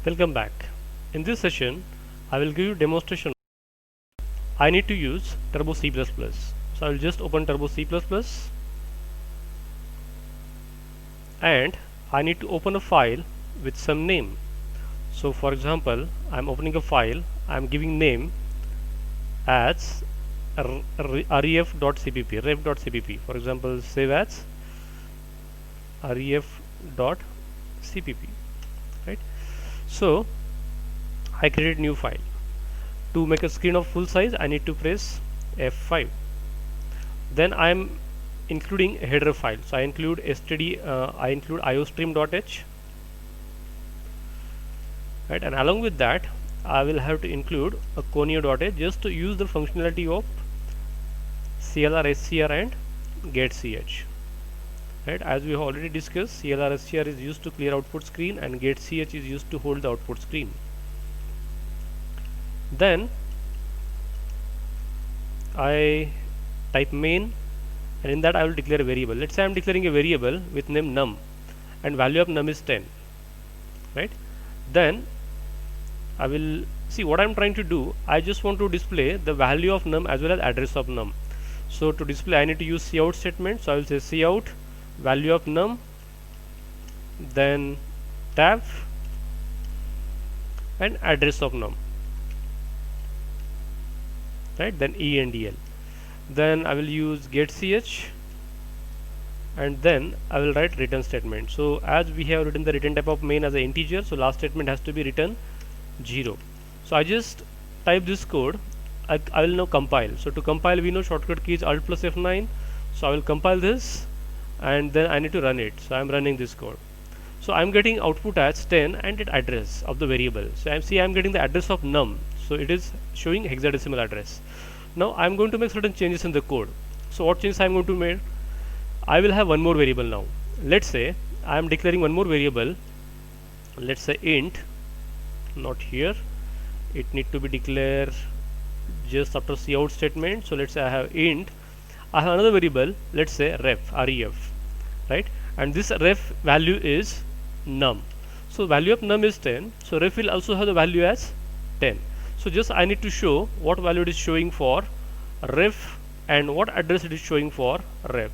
Welcome back. In this session, I will give you demonstration. I need to use Turbo C++. So I will just open Turbo C++ and I need to open a file with some name. So for example, I am opening a file. I am giving name as ref.cpp. For example, save as ref.cpp. Right. So I create new file. To make a screen of full size, I need to press F5. Then I am including a header file. So I include I include iostream.h. Right, and along with that, I will have to include a conio.h just to use the functionality of CLR, SCR and getch. Right, as we have already discussed, CLR, SCR is used to clear output screen and getch is used to hold the output screen. Then I type main, and in that I will declare a variable. Let's say I am declaring a variable with name num and value of num is 10. Right, then I will see what I am trying to do. I just want to display the value of num as well as address of num. So to display, I need to use cout statement. So I will say cout value of num, then tab and address of num. Right, then ENDL. Then I will use getch and then I will write return statement. So as we have written the return type of main as an integer, so last statement has to be return 0. So I just type this code. I will now compile. So to compile, we know shortcut key is Alt plus F9. So I will compile this and then I need to run it. So I am running this code. So I am getting output as 10 and its address of the variable. So I am getting the address of num. So it is showing hexadecimal address. Now I am going to make certain changes in the code. So what changes I am going to make? I will have one more variable now. Let's say I am declaring one more variable. Let's say int, not here. It need to be declared just after cout statement. So let's say I have int. I have another variable. Let's say ref, right? And this ref value is num. So value of num is 10. So ref will also have the value as 10. So just I need to show what value it is showing for ref and what address it is showing for ref.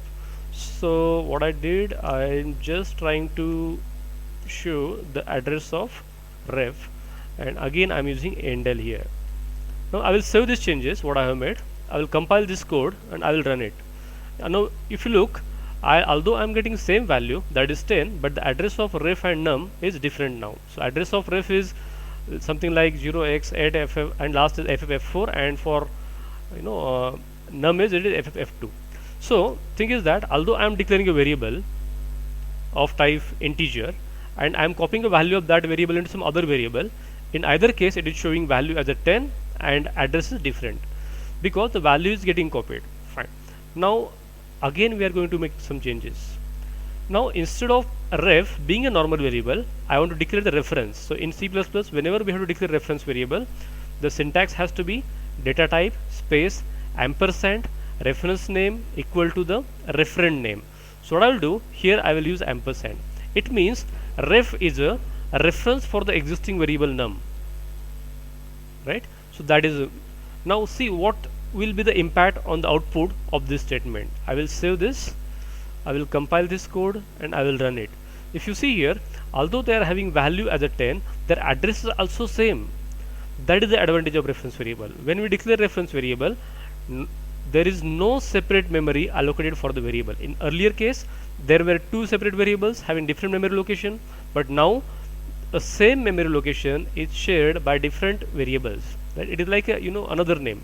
So what I did, I am just trying to show the address of ref, and again I am using endl here. Now I will save these changes what I have made. I will compile this code and I will run it. Now if you look, although I am getting same value, that is 10, but the address of ref and num is different now. So address of ref is something like 0x8ff and last is ff4, and for num is it is ff2. So thing is that although I am declaring a variable of type integer and I am copying a value of that variable into some other variable, in either case it is showing value as a 10 and address is different because the value is getting copied. Fine. Now again we are going to make some changes. Now instead of ref being a normal variable, I want to declare the reference. So in C++, whenever we have to declare reference variable, the syntax has to be data type space ampersand reference name equal to the referent name. So what I will do here, I will use ampersand. It means ref is a reference for the existing variable num. Right. So that is now see what will be the impact on the output of this statement. I will save this. I will compile this code and I will run it. If you see here, although they are having value as a 10, their address is also same. That is the advantage of reference variable. When we declare reference variable, there is no separate memory allocated for the variable. In earlier case, there were two separate variables having different memory location, but now the same memory location is shared by different variables. Right? It is like a, another name,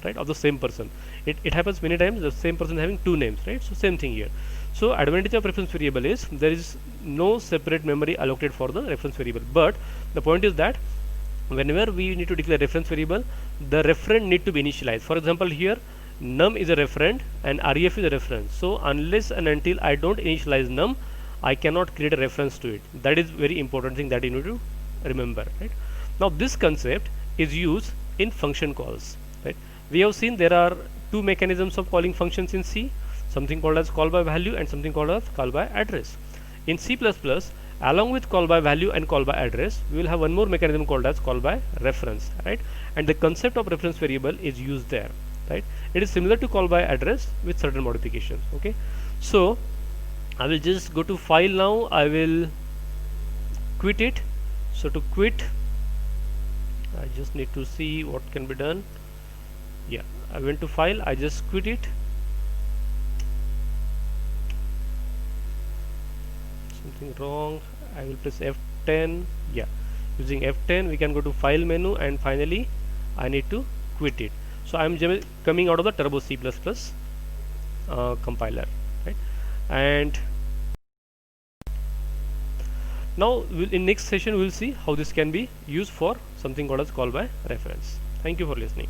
right, of the same person. It happens many times, the same person having two names, right? So same thing here. So advantage of reference variable is there is no separate memory allocated for the reference variable. But the point is that whenever we need to declare reference variable, the referent need to be initialized. For example, here num is a referent and ref is a reference. So unless and until I don't initialize num, I cannot create a reference to it. That is very important thing that you need to remember, right? Now this concept is used in function calls, right? We have seen there are two mechanisms of calling functions in C, something called as call by value and something called as call by address. In C++, Along with call by value and call by address, we will have one more mechanism called as call by reference, right? And the concept of reference variable is used there, right? It is similar to call by address with certain modifications. Okay, so I will just go to file now. I will quit it. So to quit, I just need to see what can be done. Yeah, I went to file, I just quit it. Something wrong. I will press F10. Yeah, using F10 we can go to file menu, and finally I need to quit it. So I'm coming out of the Turbo C++ compiler, right? And now in next session we will see how this can be used for something called as call by reference. Thank you for listening.